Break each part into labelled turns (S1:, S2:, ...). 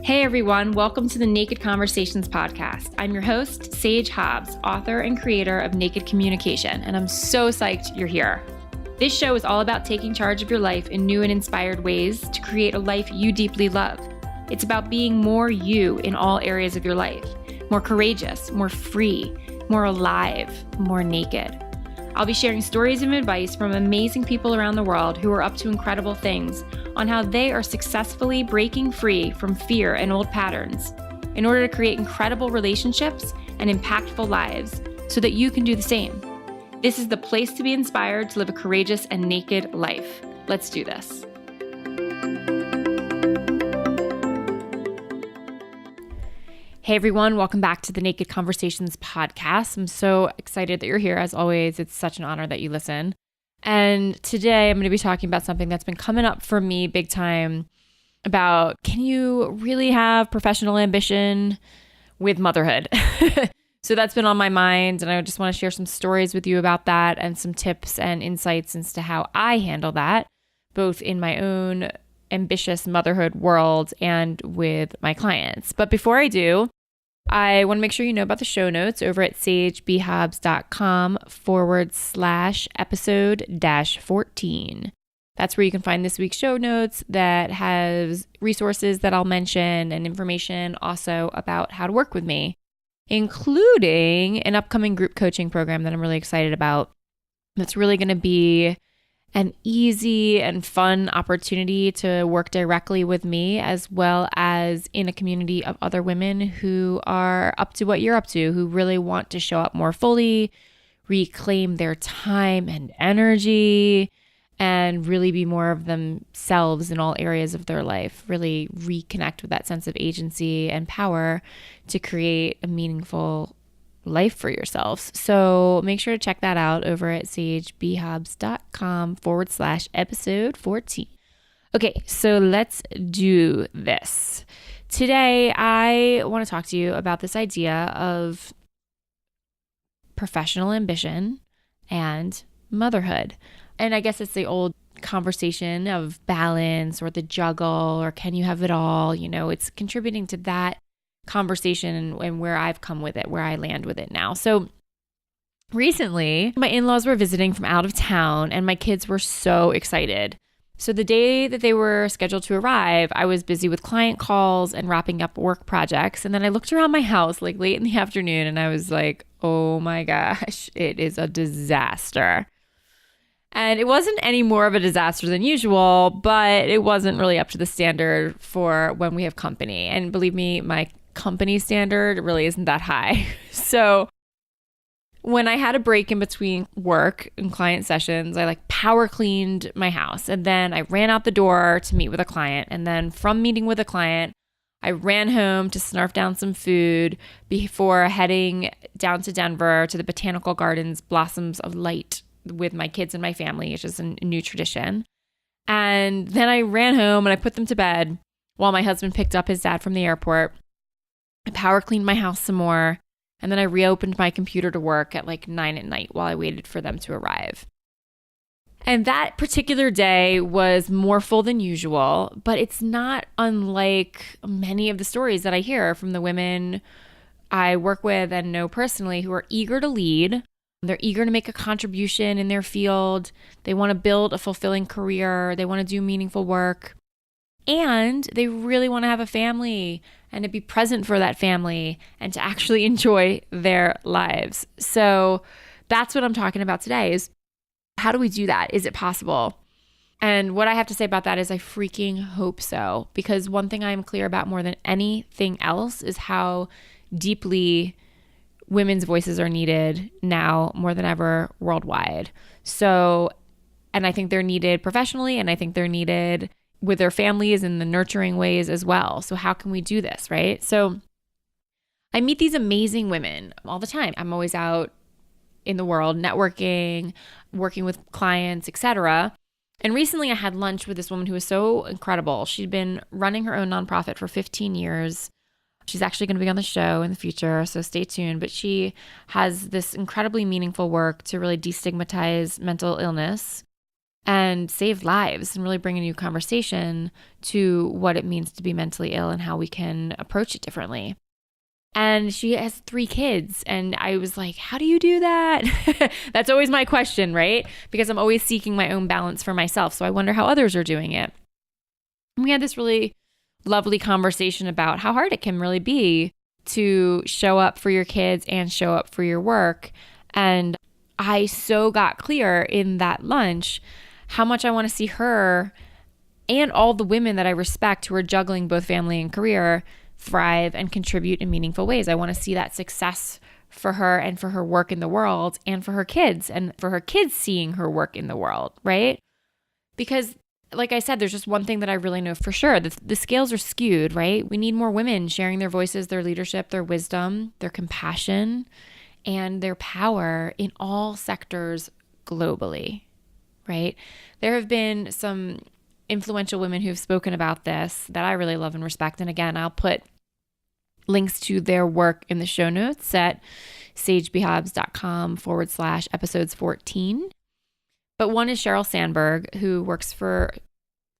S1: Hey everyone, welcome to the Naked Conversations podcast. I'm your host, Sage Hobbs, author and creator of Naked Communication, and I'm so psyched you're here. This show is all about taking charge of your life in new and inspired ways to create a life you deeply love. It's about being more you in all areas of your life, more courageous, more free, more alive, more naked. I'll be sharing stories and advice from amazing people around the world who are up to incredible things on how they are successfully breaking free from fear and old patterns in order to create incredible relationships and impactful lives so that you can do the same. This is the place to be inspired to live a courageous and naked life. Let's do this. Hey everyone, welcome back to the Naked Conversations podcast. I'm so excited that you're here. As always, it's such an honor that you listen. And today I'm going to be talking about something that's been coming up for me big time about, can you really have professional ambition with motherhood? So that's been on my mind, and I just want to share some stories with you about that and some tips and insights as to how I handle that, both in my own ambitious motherhood world and with my clients. But before I do, I want to make sure you know about the show notes over at sagebhobbs.com/episode-14. That's where you can find this week's show notes that has resources that I'll mention and information also about how to work with me, including an upcoming group coaching program that I'm really excited about. That's really going to be an easy and fun opportunity to work directly with me, as well as in a community of other women who are up to what you're up to, who really want to show up more fully, reclaim their time and energy, and really be more of themselves in all areas of their life, really reconnect with that sense of agency and power to create a meaningful life for yourselves. So make sure to check that out over at sagebhobbs.com/episode-14. Okay, so let's do this. Today, I want to talk to you about this idea of professional ambition and motherhood. And I guess it's the old conversation of balance or the juggle or can you have it all? You know, it's contributing to that conversation and where I've come with it, where I land with it now. So recently, my in-laws were visiting from out of town and my kids were so excited. So the day that they were scheduled to arrive, I was busy with client calls and wrapping up work projects. And then I looked around my house like late in the afternoon and I was like, oh my gosh, it is a disaster. And it wasn't any more of a disaster than usual, but it wasn't really up to the standard for when we have company. And believe me, my company standard really isn't that high. So when I had a break in between work and client sessions, I power cleaned my house. And then I ran out the door to meet with a client. And then from meeting with a client, I ran home to snarf down some food before heading down to Denver to the Botanical Gardens Blossoms of Light with my kids and my family, which is a new tradition. And then I ran home and I put them to bed while my husband picked up his dad from the airport. I power cleaned my house some more, and then I reopened my computer to work at 9 at night while I waited for them to arrive. And that particular day was more full than usual, but it's not unlike many of the stories that I hear from the women I work with and know personally who are eager to lead. They're eager to make a contribution in their field. They want to build a fulfilling career. They want to do meaningful work. And they really want to have a family and to be present for that family and to actually enjoy their lives. So that's what I'm talking about today is how do we do that? Is it possible? And what I have to say about that is I freaking hope so. Because one thing I'm clear about more than anything else is how deeply women's voices are needed now more than ever worldwide. So, and I think they're needed professionally, and I think they're needed with their families in the nurturing ways as well. So how can we do this, right? So I meet these amazing women all the time. I'm always out in the world networking, working with clients, etc. And recently I had lunch with this woman who was so incredible. She'd been running her own nonprofit for 15 years. She's actually going to be on the show in the future, so stay tuned. But she has this incredibly meaningful work to really destigmatize mental illness and saved lives and really bring a new conversation to what it means to be mentally ill and how we can approach it differently. And she has 3 kids. And I was like, how do you do that? That's always my question, right? Because I'm always seeking my own balance for myself. So I wonder how others are doing it. And we had this really lovely conversation about how hard it can really be to show up for your kids and show up for your work. And I so got clear in that lunch how much I want to see her and all the women that I respect who are juggling both family and career thrive and contribute in meaningful ways. I want to see that success for her and for her work in the world and for her kids and for her kids seeing her work in the world, right? Because like I said, there's just one thing that I really know for sure. The scales are skewed, right? We need more women sharing their voices, their leadership, their wisdom, their compassion, and their power in all sectors globally, right? There have been some influential women who've spoken about this that I really love and respect. And again, I'll put links to their work in the show notes at sagebehabs.com/episodes 14. But one is Sheryl Sandberg, who works for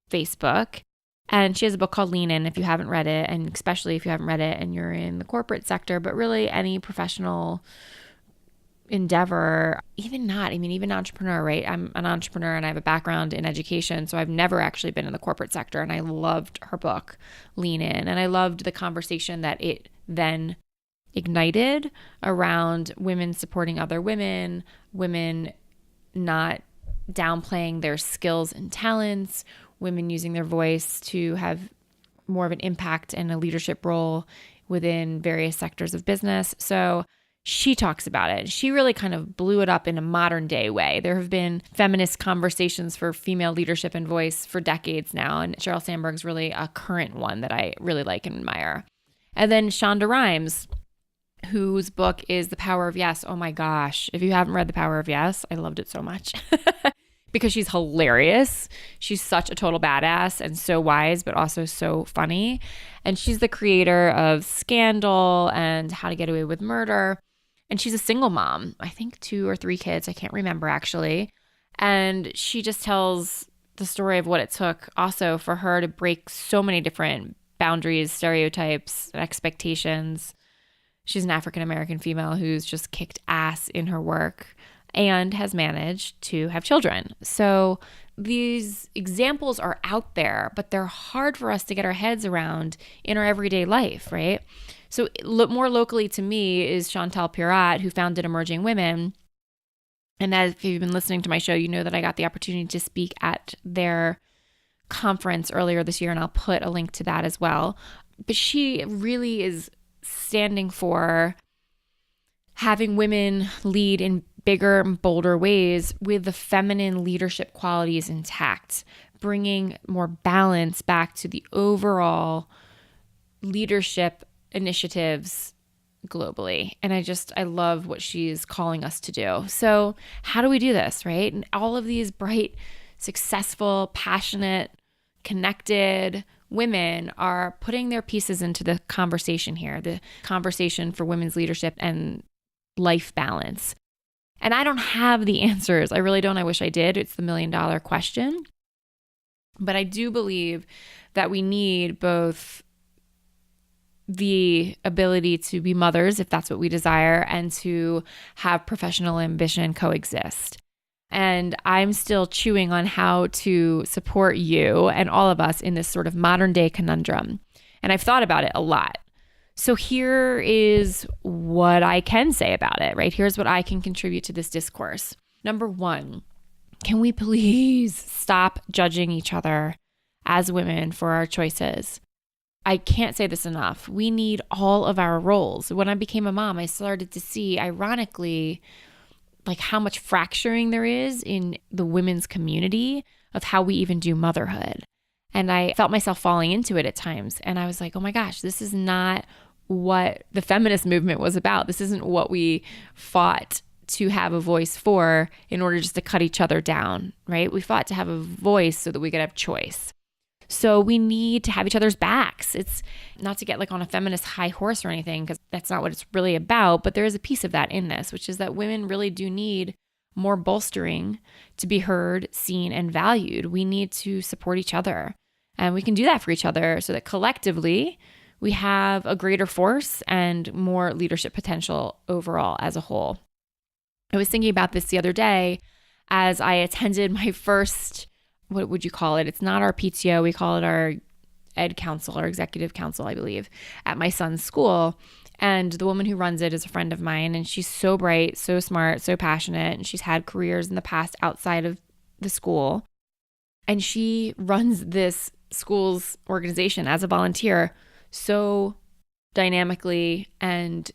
S1: Facebook. And she has a book called Lean In if you haven't read it. And especially if you haven't read it and you're in the corporate sector, but really any professional endeavor, even entrepreneur, right? I'm an entrepreneur and I have a background in education. So I've never actually been in the corporate sector. And I loved her book, Lean In. And I loved the conversation that it then ignited around women supporting other women, women not downplaying their skills and talents, women using their voice to have more of an impact and a leadership role within various sectors of business. So she talks about it. She really kind of blew it up in a modern day way. There have been feminist conversations for female leadership and voice for decades now. And Sheryl Sandberg's really a current one that I really like and admire. And then Shonda Rhimes, whose book is The Power of Yes. Oh my gosh. If you haven't read The Power of Yes, I loved it so much because she's hilarious. She's such a total badass and so wise, but also so funny. And she's the creator of Scandal and How to Get Away with Murder. And she's a single mom, I think 2 or 3 kids. I can't remember actually. And she just tells the story of what it took also for her to break so many different boundaries, stereotypes, and expectations. She's an African-American female who's just kicked ass in her work and has managed to have children. So these examples are out there, but they're hard for us to get our heads around in our everyday life, right? So more locally to me is Chantal Pirat, who founded Emerging Women. And as if you've been listening to my show, you know that I got the opportunity to speak at their conference earlier this year, and I'll put a link to that as well. But she really is standing for having women lead in bigger and bolder ways with the feminine leadership qualities intact, bringing more balance back to the overall leadership initiatives globally. And I love what she's calling us to do. So how do we do this, right? And all of these bright, successful, passionate, connected women are putting their pieces into the conversation here, the conversation for women's leadership and life balance. And I don't have the answers. I really don't. I wish I did. It's the $1 million question. But I do believe that we need both the ability to be mothers, if that's what we desire, and to have professional ambition coexist. And I'm still chewing on how to support you and all of us in this sort of modern day conundrum. And I've thought about it a lot. So here is what I can say about it, right? Here's what I can contribute to this discourse. Number 1, can we please stop judging each other as women for our choices? I can't say this enough. We need all of our roles. When I became a mom, I started to see, ironically, like how much fracturing there is in the women's community of how we even do motherhood. And I felt myself falling into it at times. And I was like, oh my gosh, this is not what the feminist movement was about. This isn't what we fought to have a voice for in order just to cut each other down, right? We fought to have a voice so that we could have choice. So we need to have each other's backs. It's not to get like on a feminist high horse or anything, because that's not what it's really about. But there is a piece of that in this, which is that women really do need more bolstering to be heard, seen, and valued. We need to support each other. And we can do that for each other so that collectively we have a greater force and more leadership potential overall as a whole. I was thinking about this the other day as I attended my first, what would you call it? It's not our PTO. We call it our ed council or executive council, I believe, at my son's school. And the woman who runs it is a friend of mine, and she's so bright, so smart, so passionate, and she's had careers in the past outside of the school. And she runs this school's organization as a volunteer so dynamically and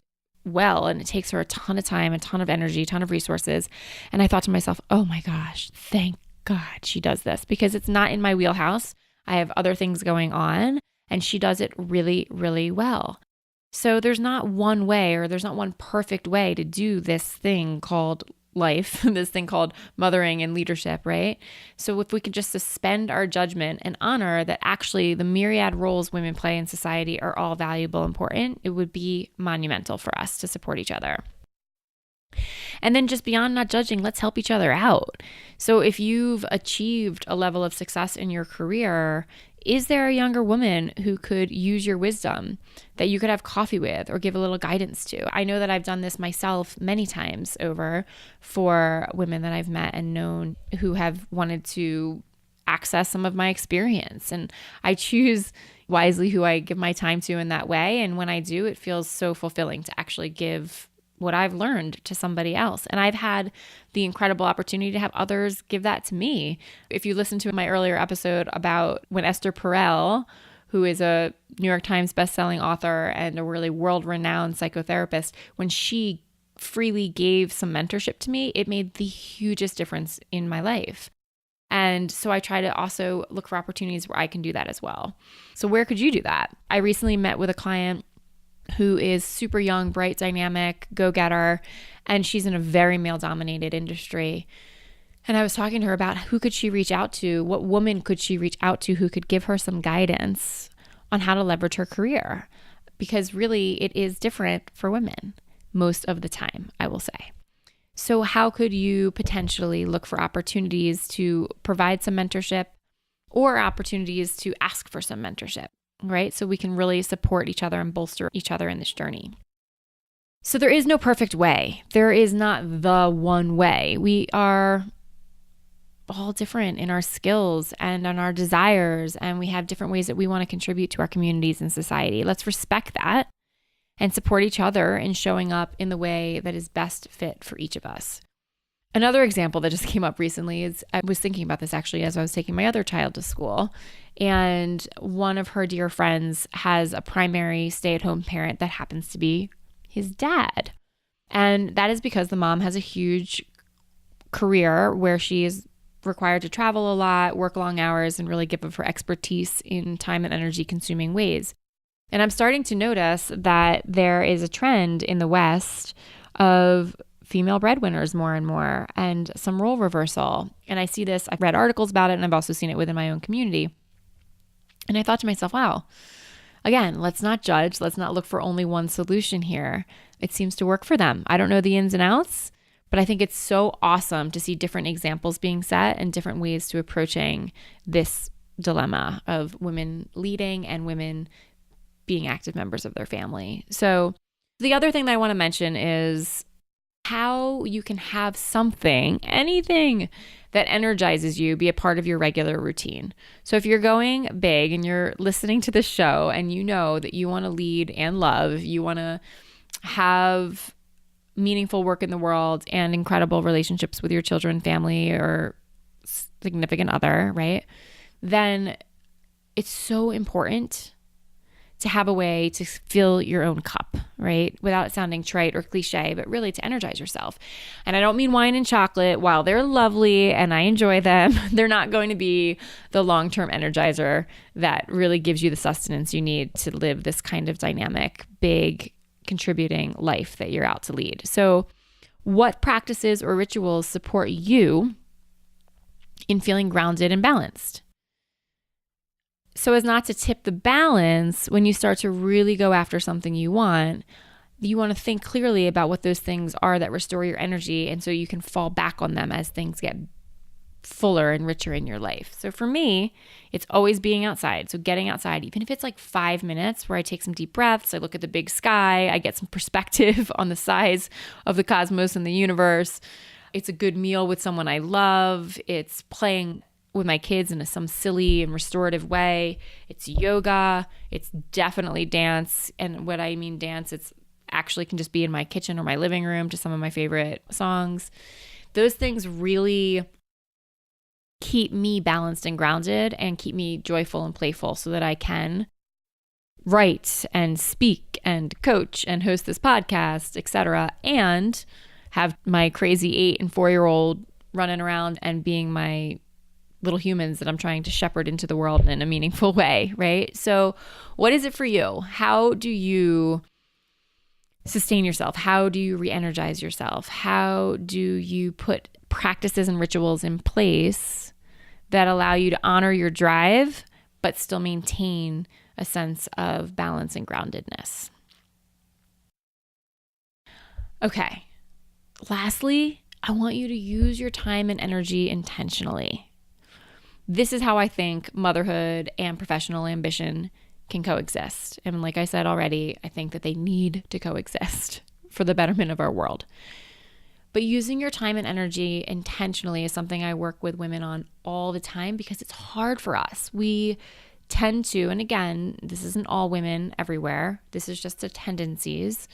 S1: well, and it takes her a ton of time, a ton of energy, a ton of resources. And I thought to myself, oh my gosh, thank God she does this, because it's not in my wheelhouse. I have other things going on, and she does it really, really well. So there's not one way, or there's not one perfect way to do this thing called life, this thing called mothering and leadership, right? So if we could just suspend our judgment and honor that actually the myriad roles women play in society are all valuable, important, it would be monumental for us to support each other. And then just beyond not judging, let's help each other out. So if you've achieved a level of success in your career, is there a younger woman who could use your wisdom that you could have coffee with or give a little guidance to? I know that I've done this myself many times over for women that I've met and known who have wanted to access some of my experience. And I choose wisely who I give my time to in that way. And when I do, it feels so fulfilling to actually give what I've learned to somebody else. And I've had the incredible opportunity to have others give that to me. If you listen to my earlier episode about when Esther Perel, who is a New York Times bestselling author and a really world-renowned psychotherapist, when she freely gave some mentorship to me, it made the hugest difference in my life. And so I try to also look for opportunities where I can do that as well. So where could you do that? I recently met with a client who is super young, bright, dynamic, go-getter, and she's in a very male-dominated industry. And I was talking to her about who could she reach out to, what woman could she reach out to who could give her some guidance on how to leverage her career, because really it is different for women most of the time, I will say. So how could you potentially look for opportunities to provide some mentorship or opportunities to ask for some mentorship? Right? So we can really support each other and bolster each other in this journey. So there is no perfect way. There is not the one way. We are all different in our skills and on our desires, and we have different ways that we want to contribute to our communities and society. Let's respect that and support each other in showing up in the way that is best fit for each of us. Another example that just came up recently is, I was thinking about this actually as I was taking my other child to school, and one of her dear friends has a primary stay-at-home parent that happens to be his dad. And that is because the mom has a huge career where she is required to travel a lot, work long hours, and really give of her expertise in time and energy consuming ways. And I'm starting to notice that there is a trend in the West of female breadwinners more and more, and some role reversal. And I see this, I've read articles about it, and I've also seen it within my own community. And I thought to myself, wow, again, let's not judge. Let's not look for only one solution here. It seems to work for them. I don't know the ins and outs, but I think it's so awesome to see different examples being set and different ways to approaching this dilemma of women leading and women being active members of their family. So the other thing that I want to mention is how you can have something, anything that energizes you, be a part of your regular routine. So if you're going big and you're listening to this show and you know that you want to lead and love, you want to have meaningful work in the world and incredible relationships with your children, family, or significant other, right? Then it's so important to have a way to fill your own cup, right? Without it sounding trite or cliche, but really to energize yourself. And I don't mean wine and chocolate. While they're lovely and I enjoy them, they're not going to be the long-term energizer that really gives you the sustenance you need to live this kind of dynamic, big, contributing life that you're out to lead. So what practices or rituals support you in feeling grounded and balanced? So as not to tip the balance when you start to really go after something you want, you want to think clearly about what those things are that restore your energy, and so you can fall back on them as things get fuller and richer in your life. So for me, it's always being outside. So getting outside, even if it's like 5 minutes where I take some deep breaths, I look at the big sky, I get some perspective on the size of the cosmos and the universe. It's a good meal with someone I love. It's playing with my kids in some silly and restorative way. It's yoga. It's definitely dance. And what I mean dance, it's actually can just be in my kitchen or my living room to some of my favorite songs. Those things really keep me balanced and grounded and keep me joyful and playful so that I can write and speak and coach and host this podcast, etc., and have my crazy 8 and 4-year-old running around and being my little humans that I'm trying to shepherd into the world in a meaningful way, right? So what is it for you? How do you sustain yourself? How do you re-energize yourself? How do you put practices and rituals in place that allow you to honor your drive, but still maintain a sense of balance and groundedness? Okay. Lastly, I want you to use your time and energy intentionally. This is how I think motherhood and professional ambition can coexist. And like I said already, I think that they need to coexist for the betterment of our world. But using your time and energy intentionally is something I work with women on all the time because it's hard for us. We tend to, and again, this isn't all women everywhere, this is just the tendencies.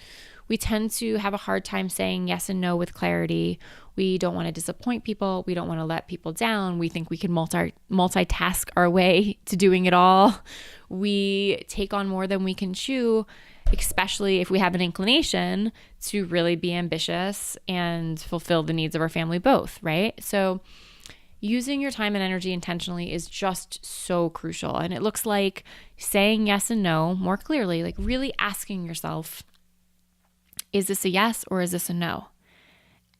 S1: We tend to have a hard time saying yes and no with clarity. We don't want to disappoint people. We don't want to let people down. We think we can multitask our way to doing it all. We take on more than we can chew, especially if we have an inclination to really be ambitious and fulfill the needs of our family both, right? So using your time and energy intentionally is just so crucial. And it looks like saying yes and no more clearly, like really asking yourself, is this a yes or is this a no?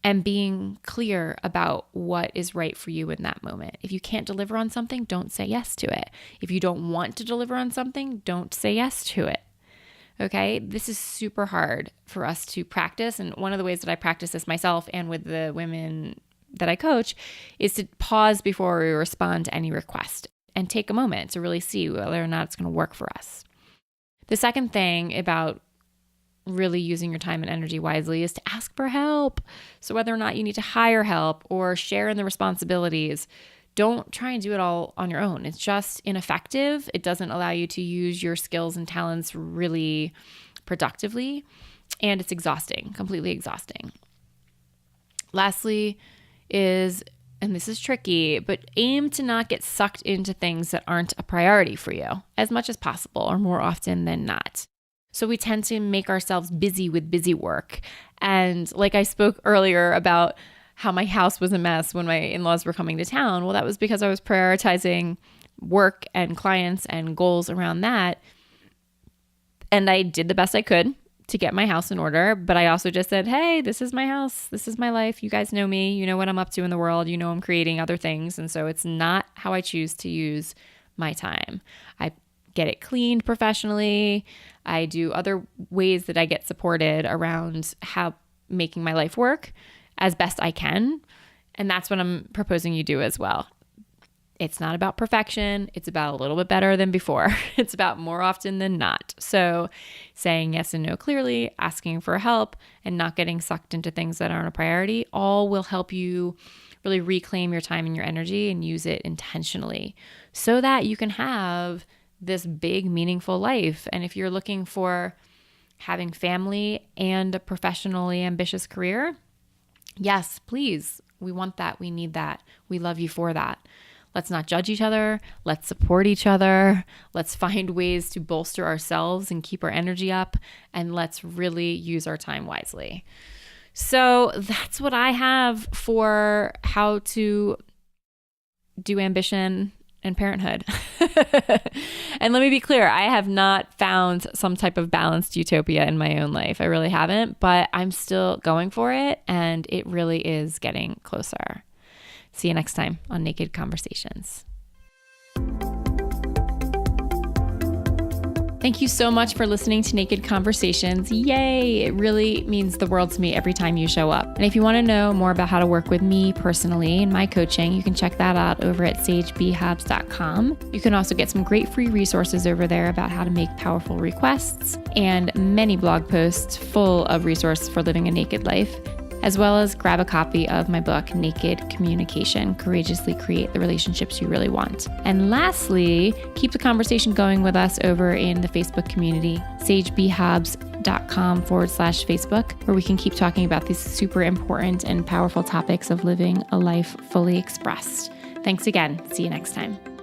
S1: And being clear about what is right for you in that moment. If you can't deliver on something, don't say yes to it. If you don't want to deliver on something, don't say yes to it. Okay? This is super hard for us to practice. And one of the ways that I practice this myself and with the women that I coach is to pause before we respond to any request and take a moment to really see whether or not it's going to work for us. The second thing about really using your time and energy wisely is to ask for help. So whether or not you need to hire help or share in the responsibilities, don't try and do it all on your own. It's just ineffective. It doesn't allow you to use your skills and talents really productively, and it's exhausting, completely exhausting. Lastly is, and this is tricky, but aim to not get sucked into things that aren't a priority for you as much as possible or more often than not. So we tend to make ourselves busy with busy work. And like I spoke earlier about how my house was a mess when my in-laws were coming to town. Well, that was because I was prioritizing work and clients and goals around that. And I did the best I could to get my house in order. But I also just said, hey, this is my house. This is my life. You guys know me. You know what I'm up to in the world. You know I'm creating other things. And so it's not how I choose to use my time. I get it cleaned professionally. I do other ways that I get supported around how making my life work as best I can. And that's what I'm proposing you do as well. It's not about perfection. It's about a little bit better than before. It's about more often than not. So saying yes and no clearly, asking for help, and not getting sucked into things that aren't a priority, all will help you really reclaim your time and your energy and use it intentionally so that you can have this big, meaningful life. And if you're looking for having family and a professionally ambitious career, yes, please. We want that. We need that. We love you for that. Let's not judge each other. Let's support each other. Let's find ways to bolster ourselves and keep our energy up. And let's really use our time wisely. So that's what I have for how to do ambition and parenthood. And let me be clear, I have not found some type of balanced utopia in my own life. I really haven't, but I'm still going for it, and it really is getting closer. See you next time on Naked Conversations. Thank you so much for listening to Naked Conversations. Yay! It really means the world to me every time you show up. And if you want to know more about how to work with me personally in my coaching, you can check that out over at sagebhabs.com. You can also get some great free resources over there about how to make powerful requests and many blog posts full of resources for living a naked life, as well as grab a copy of my book, Naked Communication, Courageously Create the Relationships You Really Want. And lastly, keep the conversation going with us over in the Facebook community, sagebhabs.com/Facebook, where we can keep talking about these super important and powerful topics of living a life fully expressed. Thanks again. See you next time.